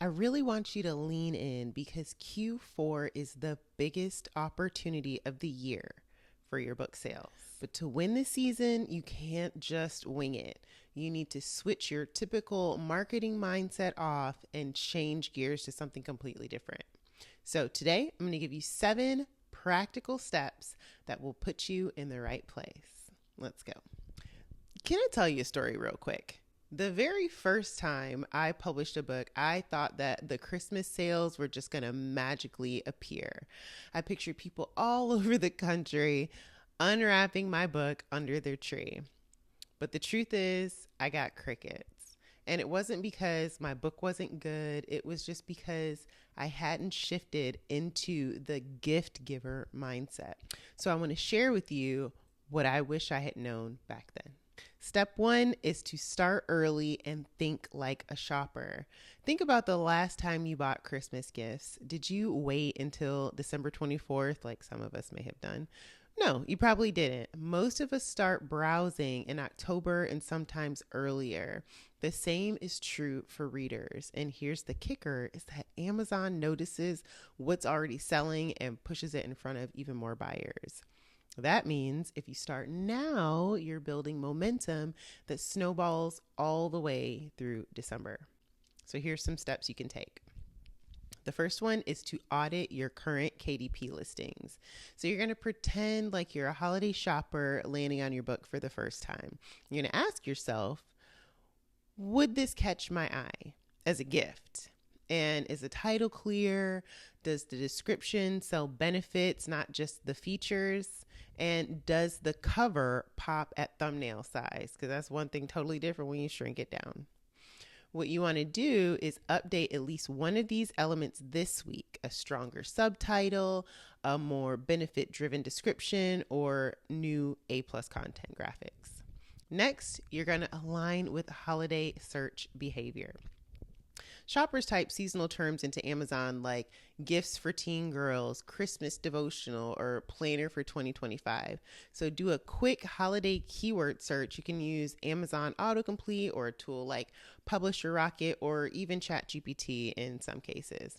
I really want you to lean in because Q4 is the biggest opportunity of the year for your book sales. But to win this season, you can't just wing it. You need to switch your typical marketing mindset off and change gears to something completely different. So today, I'm going to give you 7 practical steps that will put you in the right place. Let's go. Can I tell you a story real quick? The very first time I published a book, I thought that the Christmas sales were just going to magically appear. I pictured people all over the country unwrapping my book under their tree. But the truth is, I got crickets. And it wasn't because my book wasn't good. It was just because I hadn't shifted into the gift giver mindset. So I want to share with you what I wish I had known back then. Step 1 is to start early and think like a shopper. Think about the last time you bought Christmas gifts. Did you wait until December 24th, like some of us may have done? No, you probably didn't. Most of us start browsing in October and sometimes earlier. The same is true for readers. And here's the kicker, is that Amazon notices what's already selling and pushes it in front of even more buyers. That means if you start now, you're building momentum that snowballs all the way through December. So here's some steps you can take. The first one is to audit your current KDP listings. So you're going to pretend like you're a holiday shopper landing on your book for the first time. You're going to ask yourself, would this catch my eye as a gift? And is the title clear? Does the description sell benefits, not just the features? And does the cover pop at thumbnail size? Because that's one thing totally different when you shrink it down. What you want to do is update at least one of these elements this week: a stronger subtitle, a more benefit-driven description, or new A+ content graphics. Next, you're going to align with holiday search behavior. Shoppers type seasonal terms into Amazon like gifts for teen girls, Christmas devotional, or planner for 2025. So do a quick holiday keyword search. You can use Amazon autocomplete or a tool like Publisher Rocket or even ChatGPT in some cases.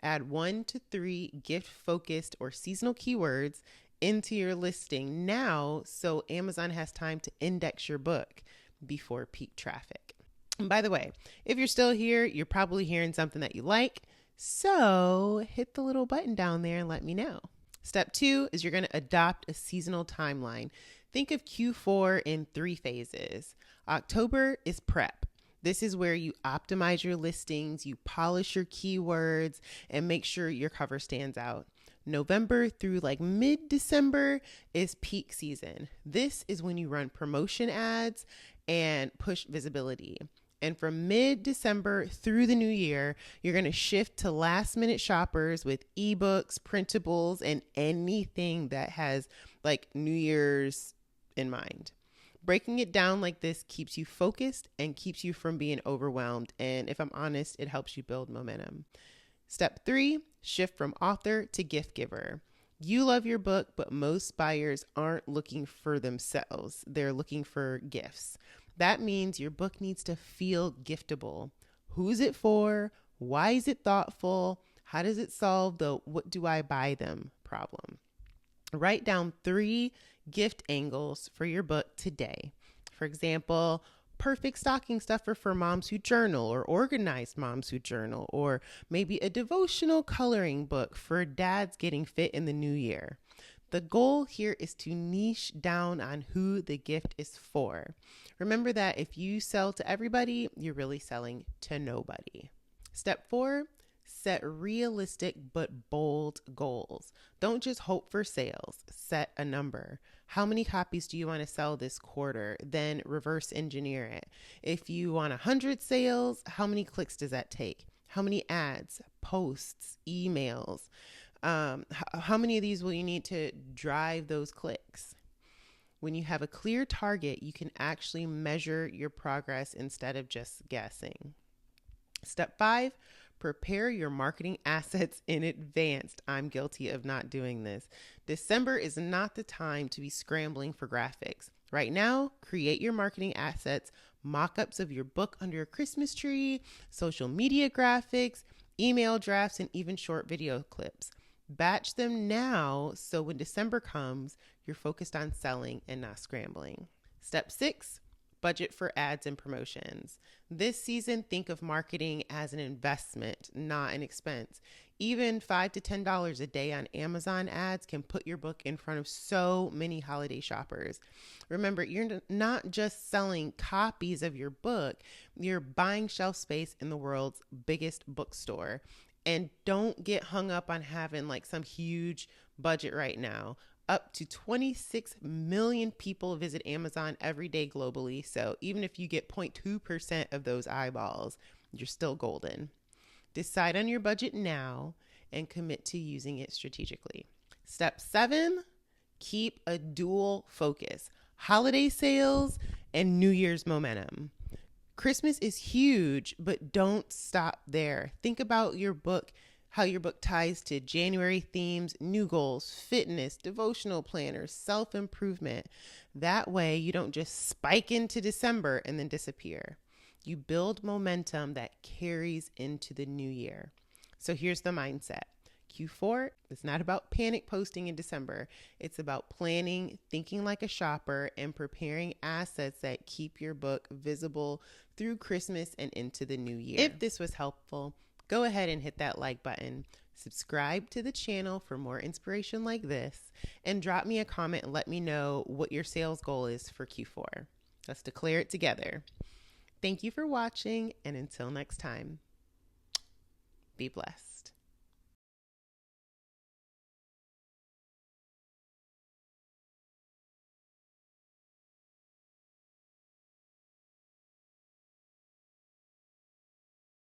Add 1 to 3 gift-focused or seasonal keywords into your listing now so Amazon has time to index your book before peak traffic. And by the way, if you're still here, you're probably hearing something that you like. So hit the little button down there and let me know. Step 2 is you're going to adopt a seasonal timeline. Think of Q4 in 3 phases. October is prep. This is where you optimize your listings, you polish your keywords, and make sure your cover stands out. November through like mid-December is peak season. This is when you run promotion ads and push visibility. And from mid-December through the new year, you're going to shift to last-minute shoppers with ebooks, printables, and anything that has like New Year's in mind. Breaking it down like this keeps you focused and keeps you from being overwhelmed. And if I'm honest, it helps you build momentum. Step 3, shift from author to gift giver. You love your book, but most buyers aren't looking for themselves. They're looking for gifts. That means your book needs to feel giftable. Who's it for? Why is it thoughtful? How does it solve the what do I buy them problem? Write down 3 gift angles for your book today. For example, perfect stocking stuffer for moms who journal, or organized moms who journal, or maybe a devotional coloring book for dads getting fit in the new year. The goal here is to niche down on who the gift is for. Remember that if you sell to everybody, you're really selling to nobody. Step 4, set realistic but bold goals. Don't just hope for sales. Set a number. How many copies do you want to sell this quarter? Then reverse engineer it. If you want 100 sales, how many clicks does that take? How many ads, posts, emails? How many of these will you need to drive those clicks? When you have a clear target, you can actually measure your progress instead of just guessing. Step 5, prepare your marketing assets in advance. I'm guilty of not doing this. December is not the time to be scrambling for graphics. Right now, create your marketing assets, mock-ups of your book under a Christmas tree, social media graphics, email drafts, and even short video clips. Batch them now so when December comes, you're focused on selling and not scrambling. Step 6, budget for ads and promotions. This season, think of marketing as an investment, not an expense. Even $5 to $10 a day on Amazon ads can put your book in front of so many holiday shoppers. Remember, you're not just selling copies of your book, you're buying shelf space in the world's biggest bookstore. And don't get hung up on having like some huge budget right now. Up to 26 million people visit Amazon every day globally. So even if you get 0.2% of those eyeballs, you're still golden. Decide on your budget now and commit to using it strategically. Step 7, keep a dual focus: holiday sales and New Year's momentum. Christmas is huge, but don't stop there. Think about your book, how your book ties to January themes, new goals, fitness, devotional planners, self-improvement. That way you don't just spike into December and then disappear. You build momentum that carries into the new year. So here's the mindset. Q4 is not about panic posting in December. It's about planning, thinking like a shopper, and preparing assets that keep your book visible through Christmas and into the new year. If this was helpful, go ahead and hit that like button. Subscribe to the channel for more inspiration like this, and drop me a comment and let me know what your sales goal is for Q4. Let's declare it together. Thank you for watching, and until next time, be blessed.